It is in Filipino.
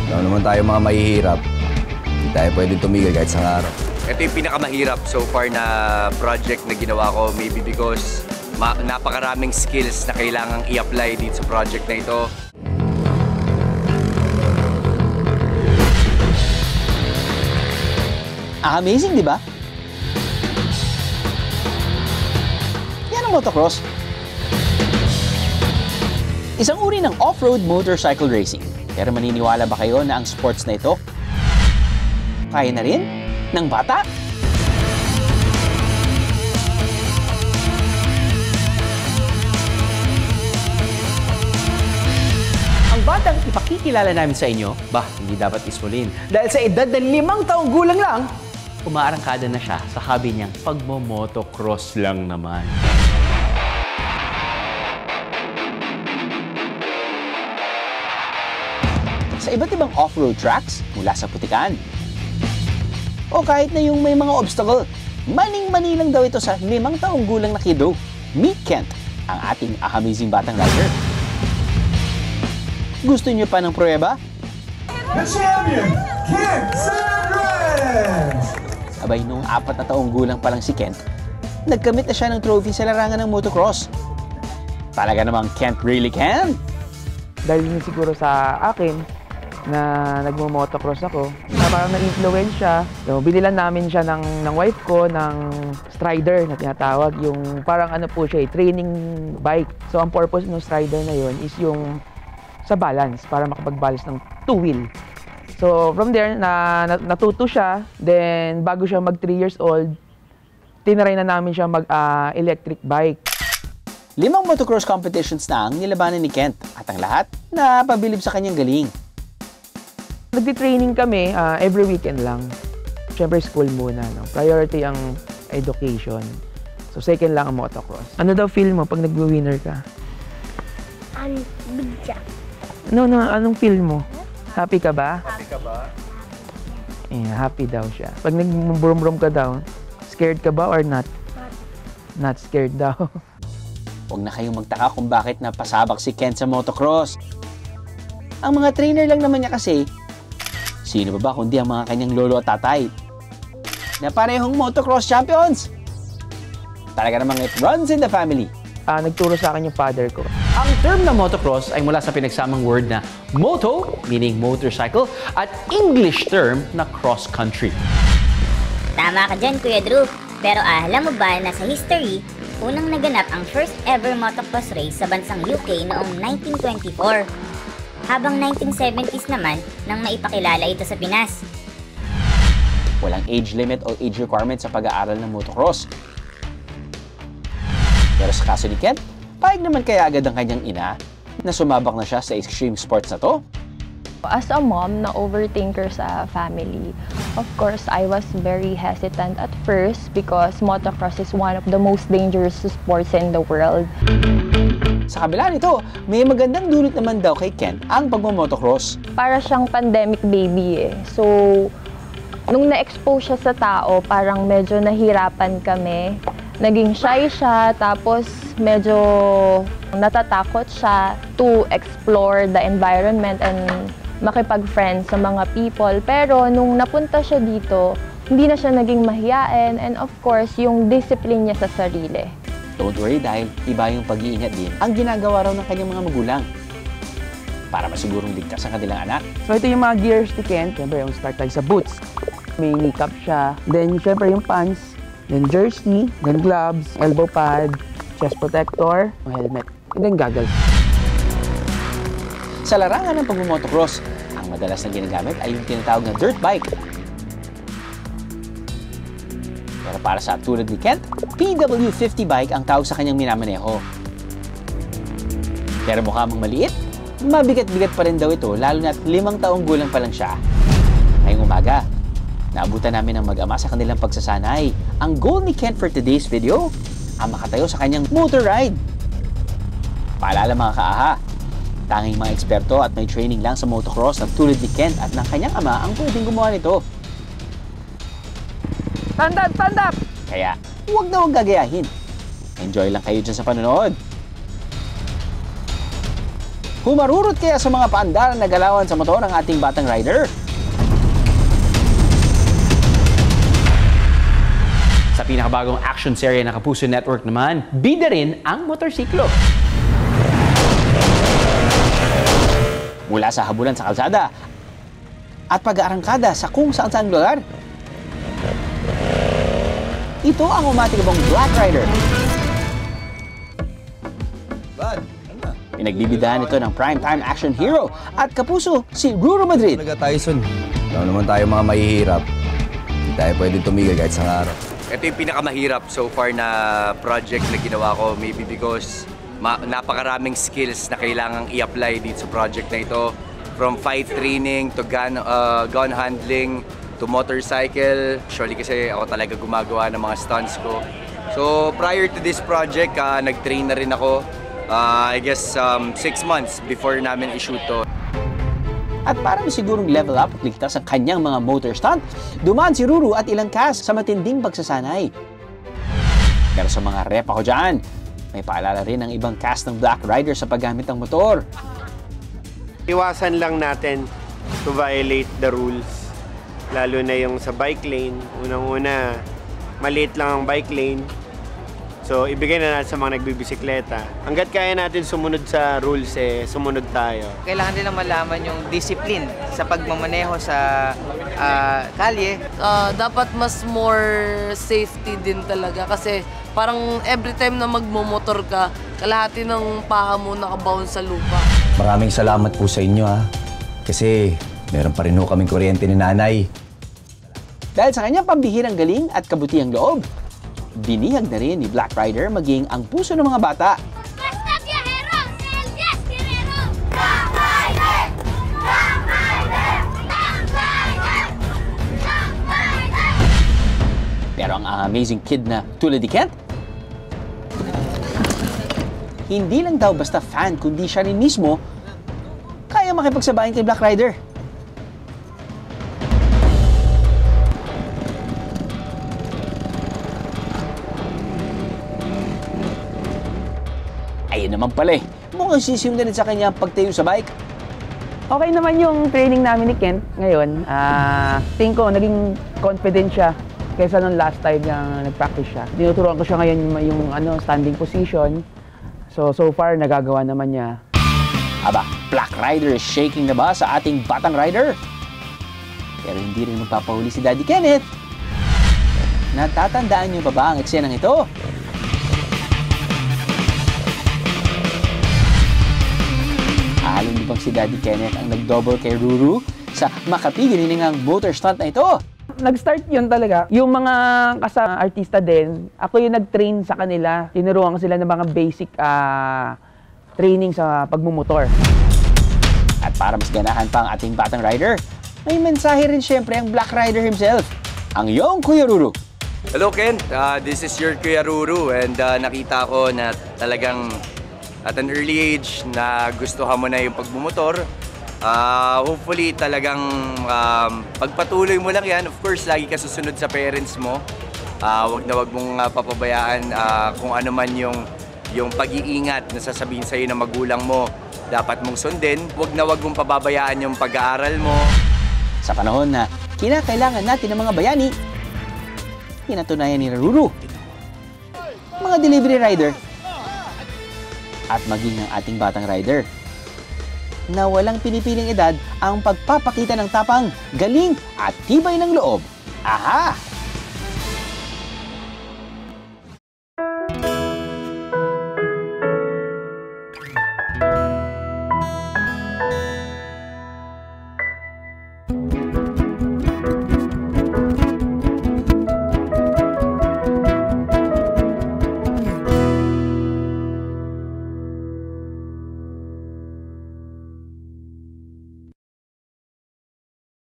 Alam naman tayo mga mahihirap. Hindi tayo pwedeng tumigil kahit sa araw. Ito yung pinakamahirap so far na project na ginawa ko. Maybe because napakaraming skills na kailangang i-apply dito sa project na ito. Amazing, di ba? Yan ang motocross. Isang uri ng off-road motorcycle racing. Pero maniniwala ba kayo na ang sports na ito kaya na rin ng bata? Ang batang ipakikilala namin sa inyo, hindi dapat ismulin. Dahil sa edad na 5 taong gulang lang, umaarangkada na siya sa hobby niyang pagmo-motocross lang naman. Sa iba't ibang off-road tracks mula sa putikan. O kahit na yung may mga obstacle, maning-mani lang daw ito sa 5 taong gulang na kiddo. Meet Kent, ang ating amazing batang rider. Gusto niyo pa ng pruweba? The champion, Kent Sandrens! Abay, nung 4 na taong gulang pa lang si Kent, nagkamit na siya ng trophy sa larangan ng motocross. Talaga namang Kent really can! Dahil yun siguro sa akin, na nagmo-motocross ako, na parang na-influensya. So, binilan namin siya ng wife ko ng Strider na tinatawag. Yung parang ano po siya, training bike. So, ang purpose ng Strider na yun is yung sa balance, para makapag-balance ng two-wheel. So, from there, natuto siya. Then, bago siya mag 3 years old, tinry na namin siya mag-electric bike. 5 motocross competitions na ang nilabanan ni Kent at ang lahat napabilib sa kanyang galing. Nagdi-training kami every weekend lang. Siyempre school muna, no? Priority ang education. So second lang ang motocross. Ano daw feel mo pag nag-winner ka? Bigya. No, anong feel mo? Happy ka ba? Happy ka ba? Yeah, happy daw siya. Pag nag-brum-brum ka daw, scared ka ba or not? Not scared daw. Huwag na kayong magtaka kung bakit napasabak si Kent sa motocross. Ang mga trainer lang naman niya kasi, sino ba kundi ang mga kanyang lolo at tatay na parehong motocross champions? Talaga namang it runs in the family. Nagturo sa akin yung father ko. Ang term na motocross ay mula sa pinagsamang word na moto, meaning motorcycle, at English term na cross-country. Tama ka dyan, Kuya Drew. Pero alam mo ba na sa history, unang naganap ang first ever motocross race sa bansang UK noong 1924. Habang 1970s naman nang maipakilala ito sa Pinas. Walang age limit o age requirement sa pag-aaral ng motocross. Pero sa kaso ni Kent, pahig naman kaya agad ang kanyang ina na sumabak na siya sa extreme sports na to? As a mom na overthinker sa family, of course, I was very hesitant at first because motocross is one of the most dangerous sports in the world. Sa kabila nito, may magandang dulot naman daw kay Kent ang pagmamotocross. Para siyang pandemic baby eh. So, nung na-expose siya sa tao, parang medyo nahirapan kami. Naging shy siya, tapos medyo natatakot siya to explore the environment and makipag-friends sa mga people. Pero nung napunta siya dito, hindi na siya naging mahiyain and of course, yung discipline niya sa sarili. Don't worry dahil iba yung pag-iingat din ang ginagawa raw ng kanyang mga magulang para masigurong ligtas ang kanilang anak. So ito yung mga gears ni Kent. Siyempre, yung start tayo sa boots. May kneecap siya. Then, siyempre, yung pants. Then, jersey. Then, gloves. Elbow pad. Chest protector. Helmet. And then, goggles. Sa larangan ng pagmamotocross, ang madalas na ginagamit ay yung tinatawag na dirt bike. Pero para sa tulad ni Kent, PW50 bike ang tawag sa kanyang minamaneho. Pero mukha mong maliit, mabigat-bigat pa rin daw ito lalo na't 5 taong gulang pa lang siya. Ngayong umaga, naabutan namin ng mag-ama sa kanilang pagsasanay. Ang goal ni Kent for today's video, ang makatayo sa kanyang motor ride. Paalala mga kaaha, tanging mga eksperto at may training lang sa motocross na tulad ni Kent at ng kanyang ama ang pwedeng gumawa nito. Stand up! Stand up! Kaya, huwag na huwag gagayahin. Enjoy lang kayo dyan sa panonood. Humarurot kaya sa mga paandaran na galawan sa motor ang ating batang rider? Sa pinakabagong action serye ng Kapuso Network naman, bida rin ang motorsiklo. Mula sa habulan sa kalsada at pag-aarangkada sa kung saan-saang lugar. Ito ang umatikabong Black Rider. Pinagbibidahan ito ng primetime action hero at kapuso si Ruru Madrid. Talaga, Tyson. Alam naman tayo mga mahihirap. Hindi tayo pwedeng tumigil kahit sa araw. Ito yung pinakamahirap so far na project na ginawa ko, maybe because napakaraming skills na kailangang i-apply dito sa project na ito. From fight training to gun handling to motorcycle. Actually kasi ako talaga gumagawa ng mga stunts ko. So prior to this project, nag-train na rin ako. I guess 6 months before namin i-shoot to. At para sigurong level up at ligtas ang kanyang mga motor stunt, dumaan si Ruru at ilang cast sa matinding pagsasanay. Pero sa mga rep ako dyan, may paalala rin ang ibang cast ng Black Rider sa paggamit ng motor. Iwasan lang natin to violate the rules. Lalo na yung sa bike lane. Unang-una, maliit lang ang bike lane. So, ibigay na natin sa mga nagbibisikleta. Hanggat kaya natin sumunod sa rules, sumunod tayo. Kailangan nila malaman yung discipline sa pagmamaneho sa kalye. Dapat mas more safety din talaga kasi parang every time na magmomotor ka, kalahati ng paha mo nakabaon sa lupa. Maraming salamat po sa inyo, ha. Kasi meron pa rin ho kaming kuryente ni nanay. Dahil sa kanyang pambihirang galing at kabutihang loob, binihag na rin ni Black Rider maging ang puso ng mga bata. Basta biyahero, Elias Guerrero! Black Rider! Black Rider! Black Rider! Black Rider! Pero ang amazing kid na tulad ni Kent, hindi lang daw basta fan kundi siya rin mismo kaya makipagsabayan kay Black Rider. Ayun naman pala eh, mukhang sisimula rin sa kanya ang pagtayo sa bike. Okay naman yung training namin ni Kent ngayon. Tingin ko, naging confident siya kaysa nung last time na nag-practice siya. Tinuturuan ko siya ngayon yung standing position. So far, nagagawa naman niya. Aba, Black Rider is shaking na ba sa ating batang rider? Pero hindi rin magpapahuli si Daddy Kenneth. Natatandaan niyo pa ba ang eksenang ito? Alam niyo bang si Daddy Kenneth ang nag-double kay Ruru sa makapiginingang motor stunt na ito? Nag-start yun talaga. Yung mga artista din, ako yung nag-train sa kanila. Tinuruan ko sila ng mga basic training sa pagmumotor. At para mas ganahan pa ang ating batang rider, may mensahe rin siyempre ang Black Rider himself, ang iyong Kuya Ruru. Hello Ken, this is your Kuya Ruru and nakita ko na talagang at an early age na gustuhan mo na yung pagmumotor. Hopefully talagang pagpatuloy mo lang yan. Of course, lagi ka susunod sa parents mo. Wag mong papabayaan kung ano man yung pag-iingat na sasabihin sa'yo ng magulang mo. Dapat mong sundin. Wag mong pababayaan yung pag-aaral mo. Sa panahon na kinakailangan natin ng mga bayani, pinatunayan ni Ruru, mga delivery rider, at maging ang ating batang rider na walang pinipiling edad ang pagpapakita ng tapang, galing at tibay ng loob. Aha!